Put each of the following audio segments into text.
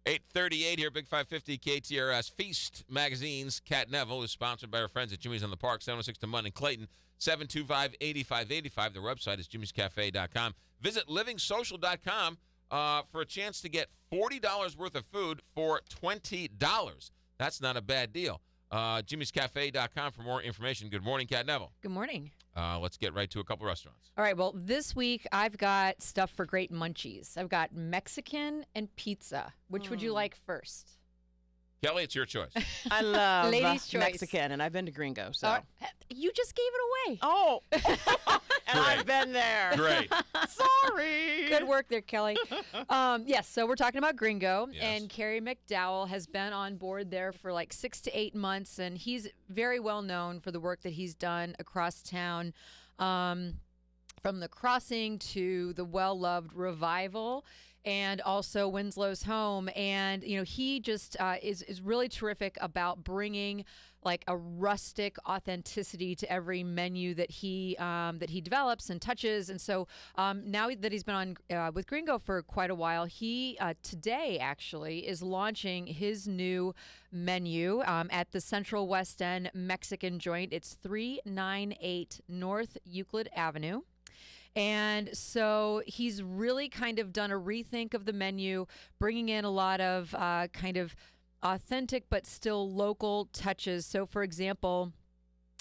8:38 here, Big 550 KTRS Feast Magazine's Cat Neville is sponsored by our friends at Jimmy's on the Park, 706 to Munn in Clayton, 725-8585. Their website is jimmyscafe.com. Visit livingsocial.com for a chance to get $40 worth of food for $20. That's not a bad deal. jimmyscafe.com for more information. Good morning, Cat Neville. Good morning. Let's get right to a couple restaurants. All right, well, this week I've got stuff for great munchies. I've got Mexican and pizza. Which would you like first? Kelly, it's your choice. I love Ladies' choice. Mexican, and I've been to Gringo, so. You just gave it away. Oh, and I've been there. Great. Sorry. Good work there, Kelly. Yes, so we're talking about Gringo, Yes. and Kerry McDowell has been on board there for like 6 to 8 months, and he's very well known for the work that he's done across town. From the Crossing to the well-loved Revival, and also Winslow's Home. And, you know, he just is really terrific about bringing like a rustic authenticity to every menu that he develops and touches. And so now that he's been on with Gringo for quite a while, he today actually is launching his new menu at the Central West End Mexican joint. It's 398 North Euclid Avenue. And so he's really kind of done a rethink of the menu, bringing in a lot of kind of authentic but still local touches. So, for example,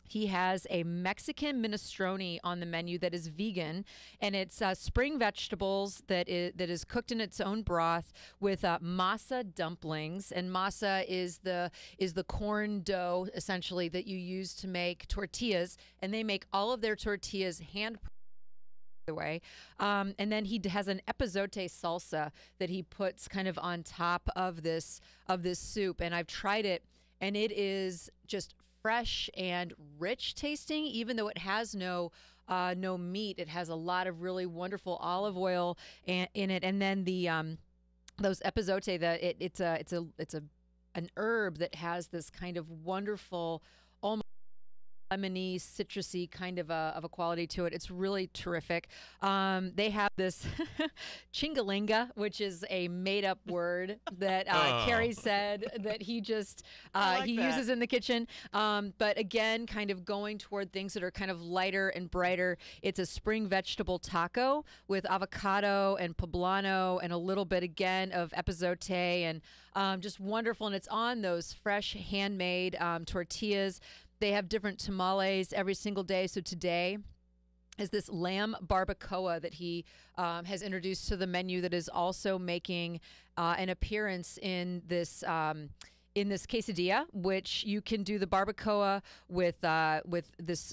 he has a Mexican minestrone on the menu that is vegan, and it's spring vegetables that is cooked in its own broth with masa dumplings. And masa is the corn dough essentially that you use to make tortillas, and they make all of their tortillas hand the way. And then he has an epazote salsa that he puts kind of on top of this soup. And I've tried it, and it is just fresh and rich tasting, even though it has no meat. It has a lot of really wonderful olive oil in it. And then the those epazote, it's an herb that has this kind of wonderful, lemony, citrusy kind of a quality to it. It's really terrific. They have this chingalinga, which is a made-up word that Kerry said that he just uses in the kitchen. But again, kind of going toward things that are kind of lighter and brighter. It's a spring vegetable taco with avocado and poblano and a little bit again of epazote, and just wonderful. And it's on those fresh handmade tortillas. They have different tamales every single day. So today is this lamb barbacoa that he has introduced to the menu that is also making an appearance in this quesadilla, which you can do the barbacoa with this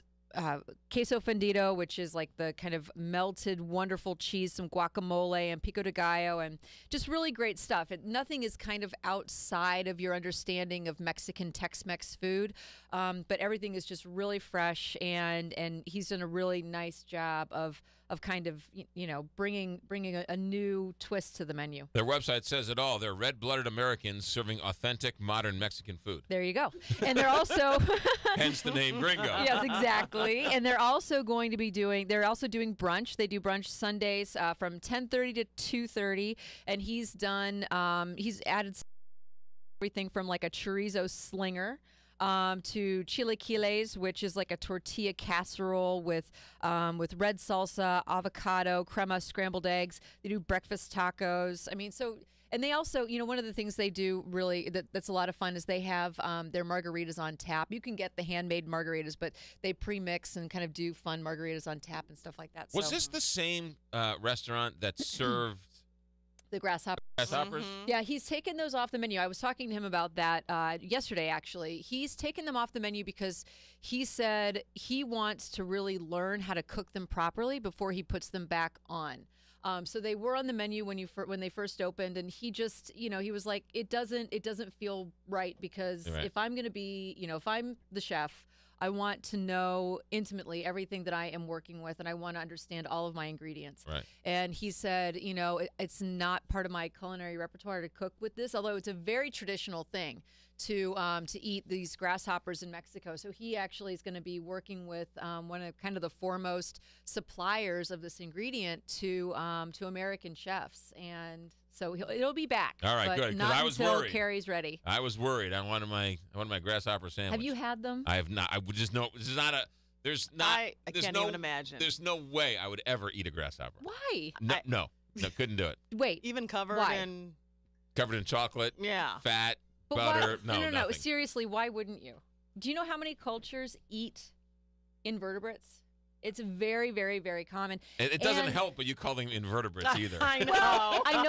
queso fundido, which is like the kind of melted wonderful cheese, some guacamole and pico de gallo, and just really great stuff. Nothing is kind of outside of your understanding of Mexican Tex-Mex food, but everything is just really fresh, and he's done a really nice job of kind of, you know, bringing a new twist to the menu. Their website says it all. They're red-blooded Americans serving authentic modern Mexican food. There you go. And they're also hence the name Gringo. Yes, exactly. And they're also doing brunch. They do brunch Sundays from 10:30 to 2:30, and he's added everything from like a chorizo slinger to chilaquiles, which is like a tortilla casserole with red salsa, avocado, crema, scrambled eggs. They do breakfast tacos. I mean, and they also, you know, one of the things they do really that's a lot of fun is they have their margaritas on tap. You can get the handmade margaritas, but they pre-mix and kind of do fun margaritas on tap and stuff like that. Was this the same restaurant that served the grasshoppers? Mm-hmm. Yeah, he's taken those off the menu. I was talking to him about that yesterday, actually. He's taken them off the menu because he said he wants to really learn how to cook them properly before he puts them back on. So they were on the menu when they first opened, and he just, you know, he was like, it doesn't feel right because if I'm going to be, you know, if I'm the chef, I want to know intimately everything that I am working with, and I want to understand all of my ingredients. Right. And he said, you know, it's not part of my culinary repertoire to cook with this, although it's a very traditional thing to eat these grasshoppers in Mexico. So he actually is going to be working with one of kind of the foremost suppliers of this ingredient to American chefs, and So it'll be back. All right, but good, 'cause Not I was until worried. Carrie's ready. I was worried. I wanted my grasshopper sandwich. Have you had them? I have not. I would just know. This is not a. There's not. I there's can't no, even imagine. There's no way I would ever eat a grasshopper. Why? No, couldn't do it. Wait. Even covered Why? in, Covered in chocolate, yeah. fat, But butter. why, no. nothing. Seriously, why wouldn't you? Do you know how many cultures eat invertebrates? It's very, very, very common. It doesn't And- help, but you call them invertebrates either. I know. Well, I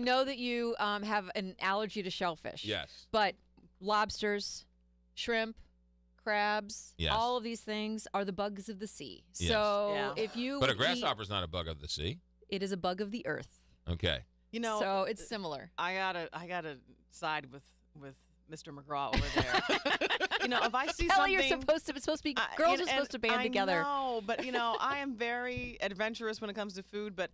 know that you have an allergy to shellfish. Yes. But lobsters, shrimp, crabs, Yes. all of these things are the bugs of the sea. Yes. So Yeah. if you But a eat- grasshopper's not a bug of the sea. it is a bug of the earth. Okay. You know, So it's similar. I gotta side with Mr. McGraw over there. You know, if I see Kelly, something, it's supposed to be I- girls and- are supposed to band I together. know, but you know, I am very adventurous when it comes to food. But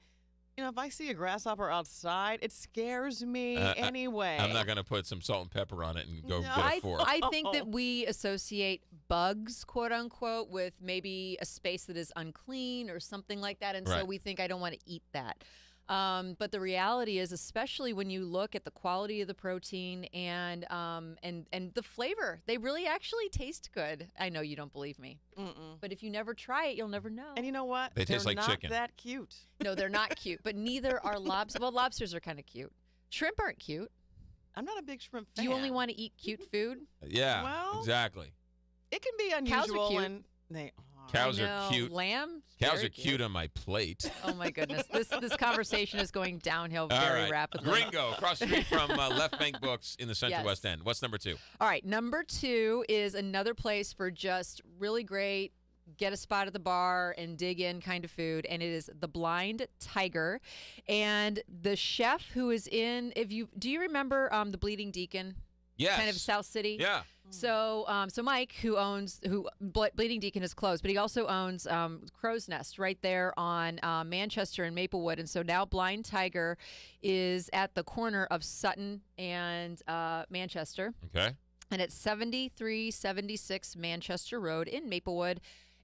you know, if I see a grasshopper outside, it scares me anyway. I'm not going to put some salt and pepper on it and go No. get a fork. I think that we associate bugs, quote unquote, with maybe a space that is unclean or something like that, and so Right. we think I don't want to eat that. But the reality is, especially when you look at the quality of the protein and the flavor, they really actually taste good. I know you don't believe me, Mm-mm. but if you never try it, you'll never know. And you know what? They taste They're like not chicken. that cute. No, they're not cute, but neither are lobsters. Well, lobsters are kind of cute. Shrimp aren't cute. I'm not a big shrimp Do fan. you only want to eat cute food? Yeah, Well- exactly. It can be Cows are unusual cute. when they. Cows I are know. cute. Lamb? Cows Very are cute on my plate. Oh my goodness, this conversation is going downhill All very right. rapidly. Gringo, across the street from Left Bank Books in the Central Yes. West End. What's number 2? All right, number 2 is another place for just really great, get a spot at the bar and dig in kind of food, and it is the Blind Tiger. And the chef who is in, do you remember the Bleeding Deacon? Yes. Kind of South City. Yeah. So, Mike, Bleeding Deacon is closed, but he also owns Crow's Nest right there on Manchester and Maplewood, and so now Blind Tiger is at the corner of Sutton and Manchester, Okay. and it's 7376 Manchester Road in Maplewood,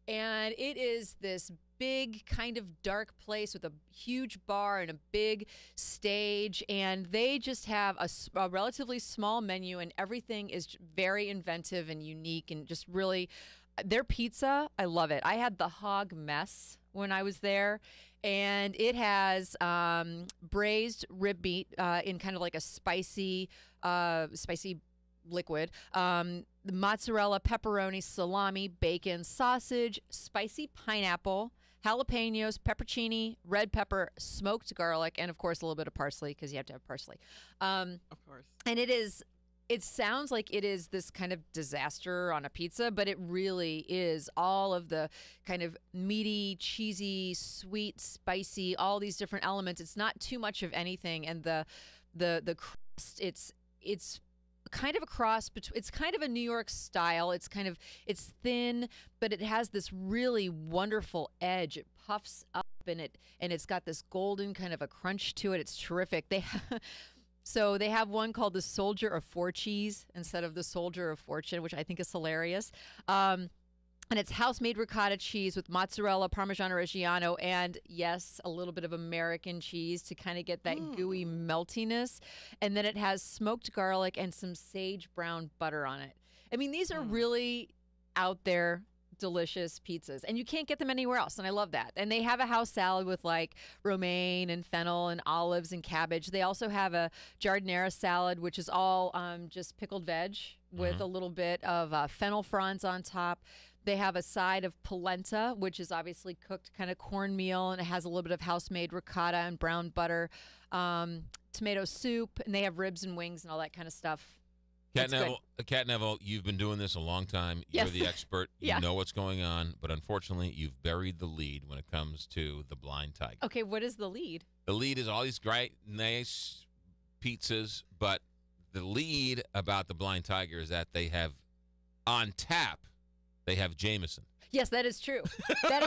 and it is this big kind of dark place with a huge bar and a big stage, and they just have a relatively small menu, and everything is very inventive and unique, and just really their pizza, I love it. I had the hog mess when I was there, and it has braised rib meat in kind of like a spicy liquid, the mozzarella, pepperoni, salami, bacon, sausage, spicy pineapple, jalapenos, peppercini, red pepper, smoked garlic, and of course a little bit of parsley because you have to have parsley. Of course. And it sounds like it is this kind of disaster on a pizza, but it really is all of the kind of meaty, cheesy, sweet, spicy, all these different elements. It's not too much of anything, and the crust, it's kind of a cross between, it's kind of a New York style. It's thin, but it has this really wonderful edge. It puffs up and it's got this golden kind of a crunch to it. It's terrific. So they have one called the Soldier of Four Cheese instead of the Soldier of Fortune, which I think is hilarious. And it's house-made ricotta cheese with mozzarella, Parmesan Reggiano, and yes, a little bit of American cheese to kind of get that gooey meltiness. And then it has smoked garlic and some sage brown butter on it. I mean, these are really out there, delicious pizzas, and you can't get them anywhere else, and I love that. And they have a house salad with like romaine and fennel and olives and cabbage. They also have a giardiniera salad, which is all just pickled veg with a little bit of fennel fronds on top. They have a side of polenta, which is obviously cooked kind of cornmeal, and it has a little bit of house-made ricotta and brown butter, tomato soup, and they have ribs and wings and all that kind of stuff. Kat It's good. Neville, you've been doing this a long time. You're Yes. the expert. You Yeah. know what's going on, but unfortunately, you've buried the lead when it comes to the Blind Tiger. Okay, what is the lead? The lead is all these great, nice pizzas, but the lead about the Blind Tiger is that they have on tap, they have Jameson. Yes, that is true. That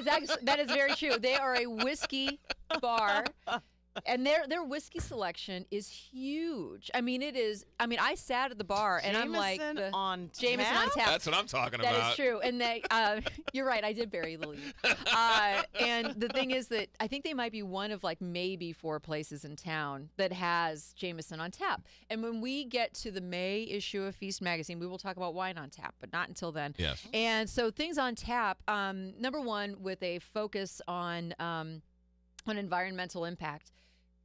is very true. They are a whiskey bar, And their whiskey selection is huge. I mean, it is. I mean, I sat at the bar and I'm like, Jameson on Jameson on tap? tap. That's what I'm talking That about. is true. And you're right. I did bury Lily. And the thing is that I think they might be one of like maybe 4 places in town that has Jameson on tap. And when we get to the May issue of Feast magazine, we will talk about wine on tap, but not until then. Yes. And so things on tap. Number one, with a focus on environmental impact.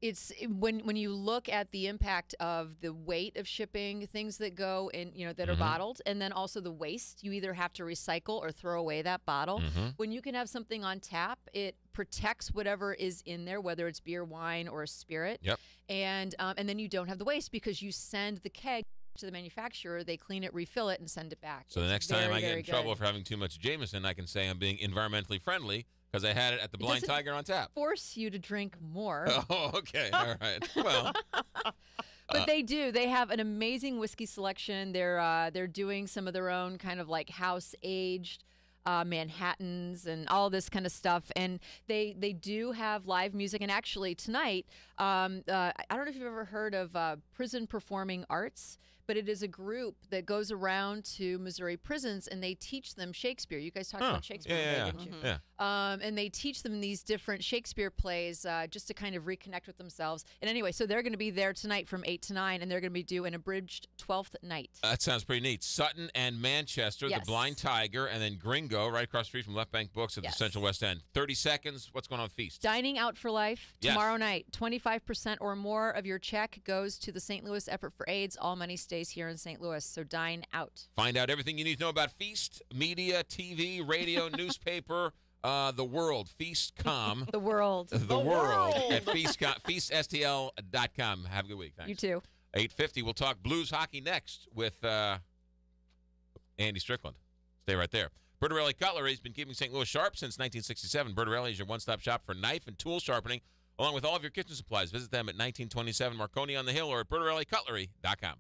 It's when you look at the impact of the weight of shipping, things that go in, that are bottled, and then also the waste. You either have to recycle or throw away that bottle. When you can have something on tap, it protects whatever is in there, whether it's beer, wine, or a spirit. Yep. And then you don't have the waste because you send the keg to the manufacturer, they clean it, refill it, and send it back. So the It's next time very, I get very in trouble good. for having too much Jameson, I can say I'm being environmentally friendly because I had it at the Blind doesn't Tiger on tap. Force you to drink more. Oh, okay. All right. Well, But they do. They have an amazing whiskey selection. They're doing some of their own kind of like house aged Manhattans and all this kind of stuff. And they do have live music. And actually tonight, I don't know if you've ever heard of Prison Performing Arts, but it is a group that goes around to Missouri prisons and they teach them Shakespeare. You guys talked about Shakespeare today, didn't you? Yeah. And they teach them these different Shakespeare plays just to kind of reconnect with themselves. And anyway, so they're going to be there tonight from 8 to 9, and they're going to be doing an abridged 12th night. That sounds pretty neat. Sutton and Manchester, Yes. the Blind Tiger, and then Gringo, right across the street from Left Bank Books at Yes. the Central West End. 30 seconds. What's going on with Feast? Dining out for life Yes. tomorrow night. 25% or more of your check goes to the St. Louis Effort for AIDS. All money stays here in St. Louis, so dine out. Find out everything you need to know about Feast, media, TV, radio, newspaper, the world, Feast.com. The world. The world at feaststl.com. Have a good week. Thanks. You too. 8:50. We'll talk Blues hockey next with Andy Strickland. Stay right there. Bertarelli Cutlery has been keeping St. Louis sharp since 1967. Bertarelli is your one-stop shop for knife and tool sharpening, along with all of your kitchen supplies. Visit them at 1927 Marconi on the Hill or at bertarellicutlery.com.